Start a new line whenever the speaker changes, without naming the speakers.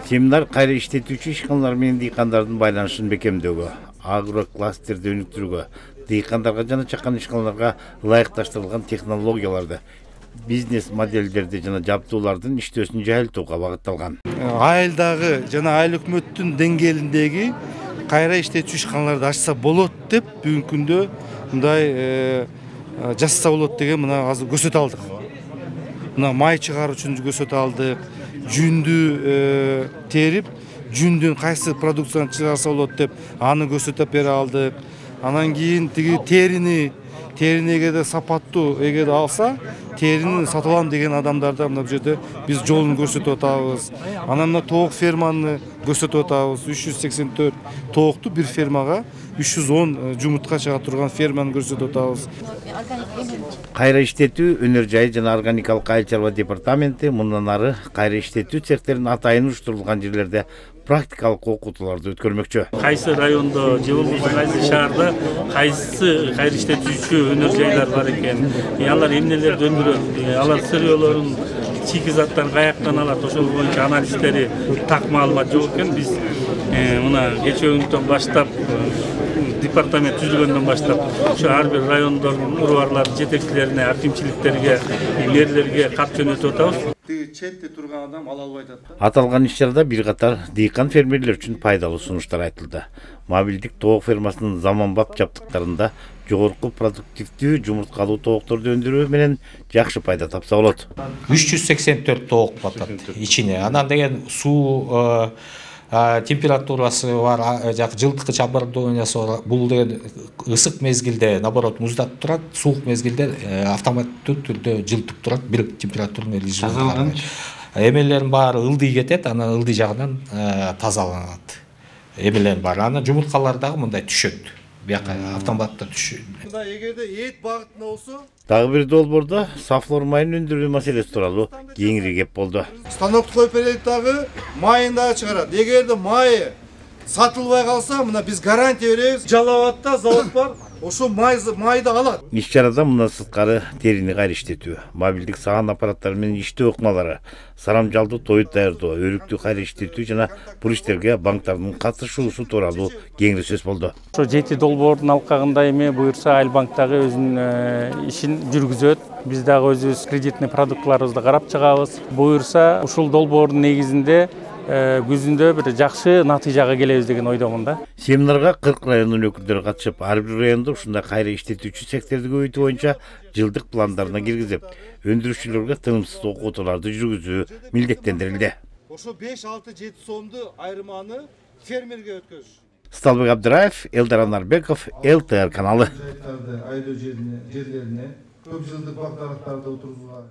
Семинар кайра иштетүүчү ишканалар менен дыйкандардын байланышын бекемдөөгө, агрокластерди өнүктүрүүгө, дыйкандарга жана чакан ишканаларга ылайыкташтырылган технологияларды, бизнес модельдерди жана жабдуулардын иштөөсүн жайылтууга багытталган.
Айылдагы жана айыл өкмөттүн деңгээлиндеги кайра иштетүүчү ишканаларды ачса болот деп бүгүнкү күндө мындай жасаса болот деген мына азыр көрсөтө алдык. Мына май чыгаруу үчүн көрсөтө алдык. Жүндү терип, жүндүн кайсы продукцияны чыгарса болот деп аны көрсөтүп бере алдык. Анан кийин тиги терини эгерде сапаттуу эгерде алса, терини сатып алам деген адамдарда мына бул жерде биз жолун көрсөтүп атабыз. Анан мына тоок ферманы көрсөтүп атабыз. 384 тоокту бир фермага 310 жумуртка чыга турган ферманы көрсөтүп атабыз.
Кайра иштетүү өнөр жай жана органикалык айыл чарба департаменти мындан ары кайра иштетүү цехтерин атайын уюштурулган жерлерде практикалык окутууларды өткөрмөкчү.
Кайсы райондо же болбосо кайсы шаарда кайсы кайра иштетүүчү өнөр жайлар бар экен, алар эмнелерди өндүрөт, алар сырьёолорун чикизаттарын каяктан алат, ошол боюнча анализдери так маалымат жок экен. Биз мына кечээ баштап департамент түзүлгөндөн баштап ошо ар бир райондордун урбарлардын жетекчилерине, акимчиликтерге, мэрлерге кат жөнөтүп атабыз.
Четте турган адам ала албай атат.
Аталган иш-чарада бир катар дыйкан фермерлер үчүн пайдалуу сунуштар айтылды. Мобилдик тоок фермасынын заманбап жабдыктарында жогорку продуктивдүү жумурткалуу тоокторду өндүрүү менен жакшы пайда тапса болот.
384 тоок батат ичине. Анан деген суу температурасы бар, жылдыкча оборудованиясы бар. Бул деген ысык мезгилде наоборот муздатып турат, суук мезгилде автоматтуу түрдө жылытып турат, бир температураны режимде. Эмелердин баары ылдый кетет, анан ылдый жагынан тазаланат. Эмелер бар. Анан жумурткалар дагы мындай түшөт. Бияка автоматта түшөт.
Эгерде эт багытында болсо,
дагы бир долбоордо сафлор майын өндүрүү маселеси тууралуу кеңири кеп болду.
Станокты коюп берет дагы майын дагы чыгарат. Эгерде майы сатылбай калса, мына биз гарантия беребиз. Жалаватта завод бар, ошо майды алат.
Иш-чарада мындан сырткары терини кайра иштетүү, мобилдик саан аппараттары менен иштөө ыкмалары, сарамжалдуу тоют даярдоо, өрүктү кайра иштетүү жана бул иштерге банктардын катышуусу тууралуу кеңири сөз болду.
Ошо 7 долбоордун алкагында эми буюрса Айыл банк дагы өзүнүн ишин жүргүзөт. Биз дагы өзүбүз кредитный продуктларыбызды карап чыгабыз. Буюрса ушул долбоордун негизинде күзүндө бир жакшы натыйжага келебиз деген ойдомун да.
Семинарга 40 райондун өкүлдөрү катышып, ар бир райондо ушундай кайра иштетүүчү цехтерди көбөйтүү боюнча жылдык пландарына киргизип, өндүрүүчүлөргө тынымсыз окутууларды жүргүзүү милдеттендирилди.
Ошо 5-6-7 сомду айырманы фермерге өткөзүш.
Сталбек Абдыраев, Элдар Анарбеков, ЛТР каналы.
Айдоо жерлерине көп жылдык бактарактарды отургузууга